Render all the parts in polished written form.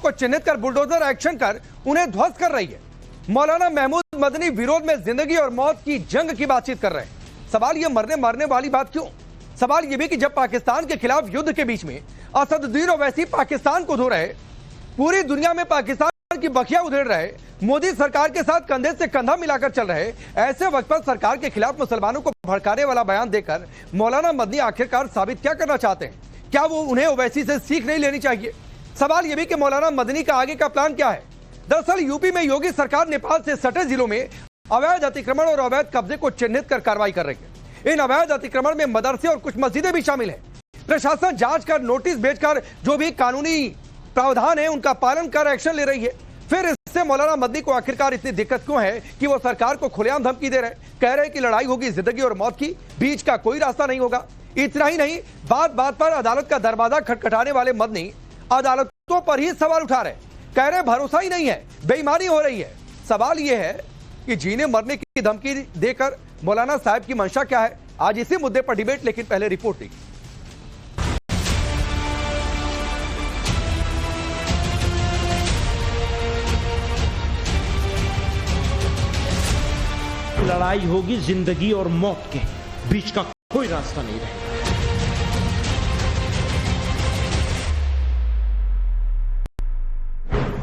को चिन्हित कर बुलडोजर एक्शन कर उन्हें ध्वस्त कर रही है। मौलाना महमूद मदनी विरोध में जिंदगी और मौत की जंग की बातचीत कर रहे हैं। सवाल यह मरने मारने वाली बात क्यों? सवाल यह भी कि जब पाकिस्तान के खिलाफ युद्ध के बीच में असदुद्दीन ओवैसी पाकिस्तान को धो रहे, पूरी दुनिया में पाकिस्तान की बखिया उधेड़ रहे, मोदी सरकार के साथ कंधे से कंधा मिलाकर चल रहे, ऐसे वक्त पर सरकार के खिलाफ मुसलमानों को भड़काने वाला बयान देकर मौलाना मदनी आखिरकार साबित क्या करना चाहते हैं? क्या वो उन्हें ओवैसी से सीख नहीं लेनी चाहिए? सवाल यह भी कि मौलाना मदनी का आगे का प्लान क्या है? दरअसल यूपी में योगी सरकार नेपाल से सटे जिलों में अवैध अतिक्रमण और अवैध कब्जे को चिन्हित कर कार्रवाई कर रही है। इन अवैध अतिक्रमण में मदरसे और कुछ मस्जिदें भी शामिल हैं। प्रशासन जांच कर, नोटिस भेजकर जो भी कानूनी प्रावधान है उनका पालन कर एक्शन ले रही है। फिर इससे मौलाना मदनी को आखिरकार इतनी दिक्कत क्यों है कि वो सरकार को खुलेआम धमकी दे रहे, कह रहे कि लड़ाई होगी जिंदगी और मौत की, बीच का कोई रास्ता नहीं होगा। इतना ही नहीं, बात बात पर अदालत का दरवाजा खटखटाने वाले मदनी अदालतों पर ही सवाल उठा रहे, कह रहे भरोसा ही नहीं है, बेईमानी हो रही है। सवाल यह है कि जीने मरने की धमकी देकर मौलाना साहब की मंशा क्या है? आज इसी मुद्दे पर डिबेट, लेकिन पहले रिपोर्ट देखिए। लड़ाई होगी जिंदगी और मौत के, बीच का कोई रास्ता नहीं रहेगा।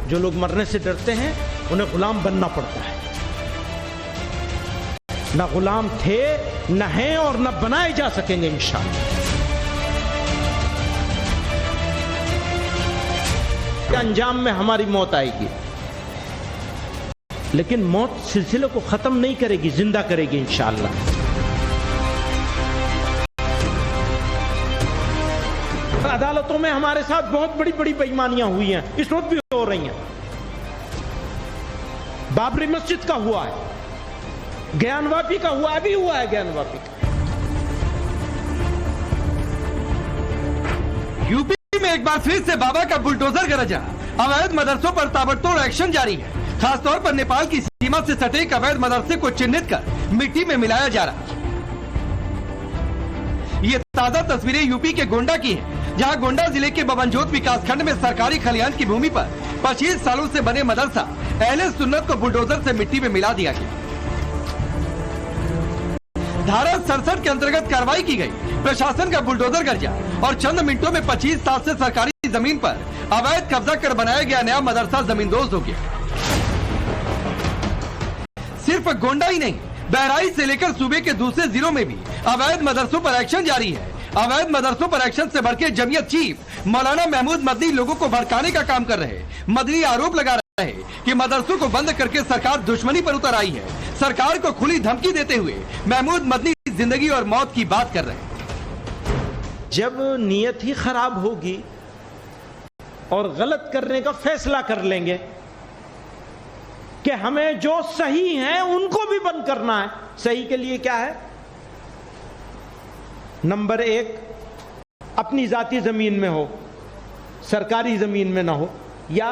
जो लोग मरने से डरते हैं उन्हें गुलाम बनना पड़ता है। न गुलाम थे, न हैं और न बनाए जा सकेंगे इंशाअल्लाह। अंजाम में हमारी मौत आएगी, लेकिन मौत सिलसिले को खत्म नहीं करेगी, जिंदा करेगी इंशाअल्लाह। अदालतों में हमारे साथ बहुत बड़ी बड़ी बेईमानियां हुई हैं, इस वक्त भी हो रही हैं। बाबरी मस्जिद का हुआ है, ज्ञानवापी का हुआ, अभी हुआ है ज्ञानवापी का। यूपी में एक बार फिर से बाबा का बुलडोजर गरजा, अवैध मदरसों पर ताबड़तोड़ एक्शन जारी है। खासतौर पर नेपाल की सीमा से सटे एक अवैध मदरसे को चिन्हित कर मिट्टी में मिलाया जा रहा है। ये ताजा तस्वीरें यूपी के गोंडा की हैं, जहां गोंडा जिले के बवनजोत विकासखंड में सरकारी खलिहान की भूमि पर 25 सालों से बने मदरसा अहले सुन्नत को बुलडोजर से मिट्टी में मिला दिया गया। धारा 67 के अंतर्गत कार्रवाई की गई। प्रशासन का बुलडोजर गरजा और चंद मिनटों में 25 साल से सरकारी जमीन पर अवैध कब्जा कर बनाया गया नया मदरसा जमींदोज हो गया। सिर्फ गोंडा ही नहीं, बहराइच से लेकर सूबे के दूसरे जिलों में भी अवैध मदरसों पर एक्शन जारी है। अवैध मदरसों पर एक्शन से बढ़ के जमीयत चीफ मौलाना महमूद मदनी लोगों को भड़काने का काम कर रहे। मदनी आरोप लगा रहे हैं कि मदरसों को बंद करके सरकार दुश्मनी पर उतर आई है। सरकार को खुली धमकी देते हुए महमूद मदनी जिंदगी और मौत की बात कर रहे हैं। जब नीयत ही खराब होगी और गलत करने का फैसला कर लेंगे कि हमें जो सही है उनको भी बंद करना है। सही के लिए क्या है? नंबर 1, अपनी जाती जमीन में हो, सरकारी जमीन में ना हो, या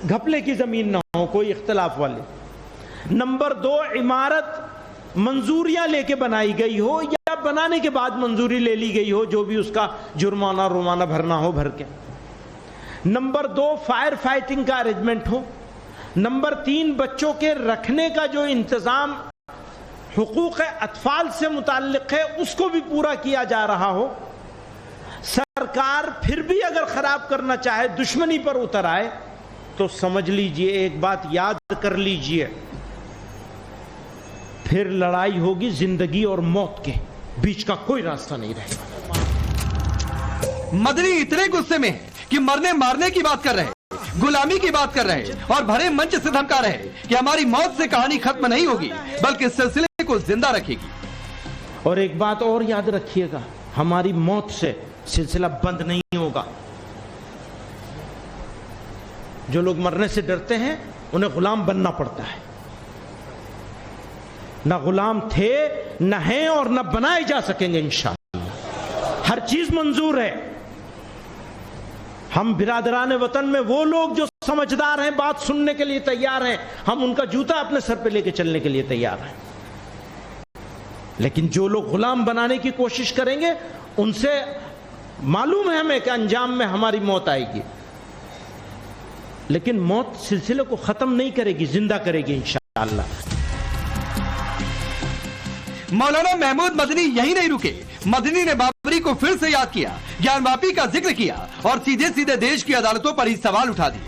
घपले की जमीन ना हो, कोई इख्तिलाफ वाले। नंबर 2, इमारत मंजूरियां लेके बनाई गई हो या बनाने के बाद मंजूरी ले ली गई हो, जो भी उसका जुर्माना रुमाना भरना हो भर के। नंबर 2, फायर फाइटिंग का अरेंजमेंट हो। नंबर 3, बच्चों के रखने का जो इंतजाम हुकूक अतफाल से मुताल्लिक है उसको भी पूरा किया जा रहा हो। सरकार फिर भी अगर खराब करना चाहे, दुश्मनी पर उतर आए, तो समझ लीजिए, एक बात याद कर लीजिए, फिर लड़ाई होगी जिंदगी और मौत के, बीच का कोई रास्ता नहीं रहेगा। मदनी इतने गुस्से में है कि मरने मारने की बात कर रहे हैं, गुलामी की बात कर रहे हैं और भरे मंच से धमका रहे हैं कि हमारी मौत से कहानी खत्म नहीं होगी, बल्कि सिलसिले को जिंदा रखेगी। और एक बात और याद रखिएगा, हमारी मौत से सिलसिला बंद नहीं होगा। जो लोग मरने से डरते हैं उन्हें गुलाम बनना पड़ता है। न गुलाम थे, न हैं और न बनाए जा सकेंगे इंशाअल्लाह। हर चीज मंजूर है। हम बिरादरान वतन में वो लोग जो समझदार हैं, बात सुनने के लिए तैयार हैं, हम उनका जूता अपने सर पे लेके चलने के लिए तैयार हैं। लेकिन जो लोग गुलाम बनाने की कोशिश करेंगे, उनसे मालूम है हमें कि अंजाम में हमारी मौत आएगी। लेकिन मौत सिलसिले को खत्म नहीं करेगी, जिंदा करेगी इंशाअल्लाह। मौलाना महमूद मदनी यही नहीं रुके। मदनी ने बाबरी को फिर से याद किया, ज्ञानवापी का जिक्र किया और सीधे सीधे देश की अदालतों पर ही सवाल उठा दिए।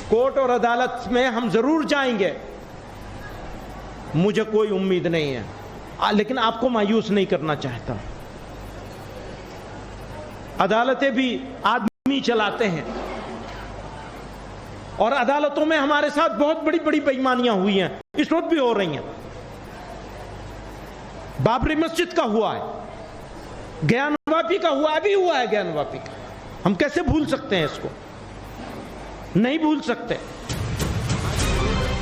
कोर्ट और अदालत में हम जरूर जाएंगे, मुझे कोई उम्मीद नहीं है, लेकिन आपको मायूस नहीं करना चाहता। अदालतें भी आदमी चलाते हैं और अदालतों में हमारे साथ बहुत बड़ी बड़ी बेईमानियां हुई हैं, इस वक्त भी हो रही हैं। बाबरी मस्जिद का हुआ है, ज्ञानवापी का हुआ, अभी हुआ है ज्ञानवापी का। हम कैसे भूल सकते हैं इसको? नहीं भूल सकते।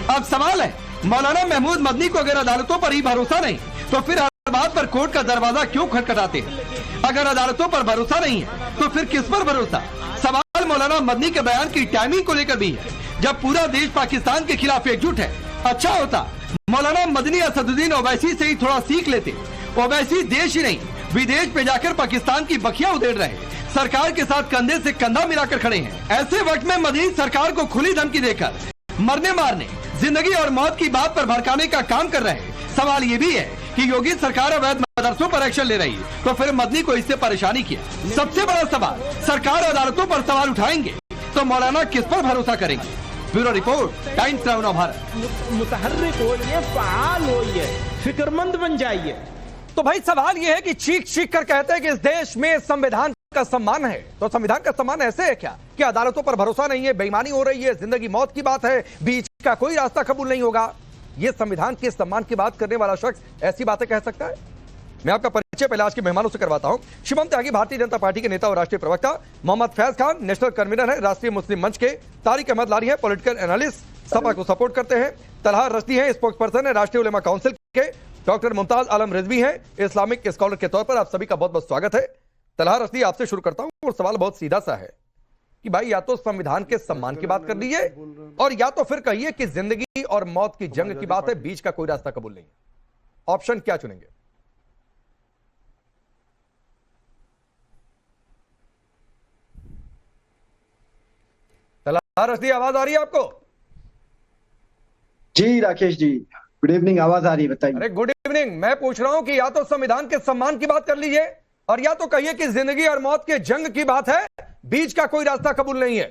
अब सवाल है, मौलाना महमूद मदनी को अगर अदालतों पर ही भरोसा नहीं तो फिर हर बात पर कोर्ट का दरवाजा क्यों खटखटाते हैं? अगर अदालतों पर भरोसा नहीं है तो फिर किस पर भरोसा? सवाल मौलाना मदनी के बयान की टाइमिंग को लेकर भी है, जब पूरा देश पाकिस्तान के खिलाफ एकजुट है। अच्छा होता मौलाना मदनी असदुद्दीन ओवैसी से ही थोड़ा सीख लेते। ओवैसी देश ही नहीं विदेश पे जाकर पाकिस्तान की बखियां उधेड़ रहे, सरकार के साथ कंधे से कंधा मिलाकर खड़े हैं। ऐसे वक्त में मदनी सरकार को खुली धमकी देकर मरने मारने, जिंदगी और मौत की बात पर भड़काने का काम कर रहे हैं। सवाल ये भी है कि योगी सरकार अवैध मदरसों पर एक्शन ले रही है, तो फिर मदनी को इससे परेशानी किया। सबसे बड़ा सवाल, सरकार अदालतों पर सवाल उठाएंगे तो मौलाना किस पर भरोसा करेंगे? Bureau report, Times Now Bharat. मुतहर्रिक होइए, फाल होइए, फिक्रमंद बन जाइए। तो भाई सवाल यह है कि चीख चीख कर कहते हैं कि इस देश में संविधान का सम्मान है, तो संविधान का सम्मान ऐसे है क्या कि अदालतों पर भरोसा नहीं है, बेईमानी हो रही है, जिंदगी मौत की बात है, बीच का कोई रास्ता कबूल नहीं होगा? ये संविधान के सम्मान की बात करने वाला शख्स ऐसी बातें कह सकता है? मैं आपका परिचय पहले आज के मेहमानों से करवाता हूं। शिवम त्यागी भारतीय जनता पार्टी के नेता और राष्ट्रीय प्रवक्ता, मोहम्मद फैज खान नेशनल कन्वीनर है राष्ट्रीय मुस्लिम मंच के, तारिक अहमद लारी है पॉलिटिकल एनालिस्ट, सपा को सपोर्ट करते हैं, तलहा रश्दी है स्पोक्स पर्सन है राष्ट्रीय उलेमा काउंसिल के, डॉक्टर मुमताज आलम रिजवी है इस्लामिक स्कॉलर के तौर पर। आप सभी का बहुत बहुत स्वागत है। तलहा रश्दी, आपसे शुरू करता हूं और सवाल बहुत सीधा सा है कि भाई या तो संविधान के सम्मान की बात कर लीजिए और या तो फिर कहिए कि जिंदगी और मौत की जंग की बात है, बीच का कोई रास्ता कबूल नहीं। ऑप्शन क्या चुनेंगे? तलहा रश्दी, आवाज आ रही है आपको? जी राकेश जी, गुड इवनिंग, आवाज आ रही है, बताइए। अरे गुड इवनिंग। मैं पूछ रहा हूं कि या तो संविधान के सम्मान की बात कर लीजिए और या तो कहिए कि जिंदगी और मौत के जंग की बात है, बीच का कोई रास्ता कबूल नहीं है।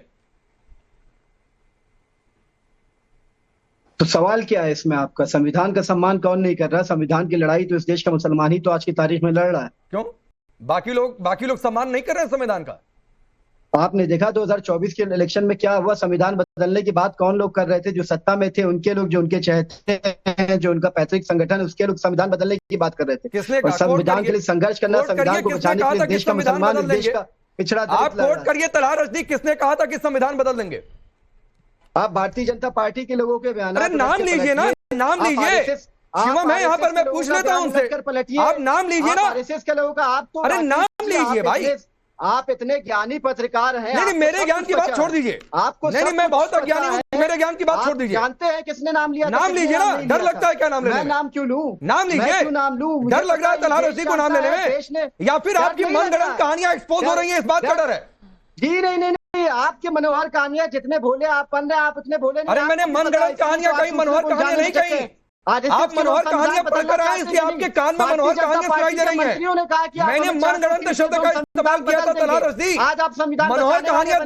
तो सवाल क्या है इसमें आपका? संविधान का सम्मान कौन नहीं कर रहा? संविधान की लड़ाई तो इस देश का मुसलमान ही तो आज की तारीख में लड़ रहा है। क्यों बाकी लोग सम्मान नहीं कर रहे हैं संविधान का? आपने देखा 2024 के इलेक्शन में क्या हुआ? संविधान बदलने की बात कौन लोग कर रहे थे? जो सत्ता में थे उनके लोग, जो उनके चहेते हैं, जो उनका पैतृक संगठन, उसके लोग संविधान बदलने की बात कर रहे थे। और संविधान के लिए संघर्ष करना, संविधान को बचाने के लिए देश का मुसलमान, देश का पिछड़ा। आप कोट करिए तलहा रश्दी, किसने कहा था कि संविधान बदल देंगे? आप भारतीय जनता पार्टी के लोगों के बयान, अरे नाम लीजिए ना, नाम लीजिए। शिवम है यहाँ पर, मैं पूछ लेता हूँ उनसे, आप नाम लीजिए ना। आरएसएस के लोगों का आप तो, अरे नाम लीजिए भाई। आप इतने ज्ञानी पत्रकार हैं। नहीं, मेरे ज्ञान की बात छोड़ दीजिए। आपको नहीं, मैं बहुत अज्ञानी हूँ, मेरे ज्ञान की बात छोड़ दीजिए। जानते हैं किसने नाम लिया? नाम लीजिए ना, डर लगता है क्या नाम लेने में? नाम क्यों लूं? नाम लीजिए, नाम लूं? डर लग रहा है तलहा रश्दी को नाम लेने में, या फिर आपकी मनगढ़ंत कहानियां एक्सपोज हो रही है, इस बात का डर है? जी नहीं, आपके मनोहर कहानियां जितने भोले आप बन रहे हैं, आप उतने भोले नहीं। अरे मैंने मनगढ़ंत कहानियां कही, मनोहर कहानियां नहीं कही। आप मनोहर कहानियां पढ़कर आए, इसलिए आपके कान में मनोहर कहानियां सुनाई दे रही है। मैंने मनगढ़ंत शब्द का इस्तेमाल किया था तलहा रश्दी। आज आप संविधान मनोहर कहानियां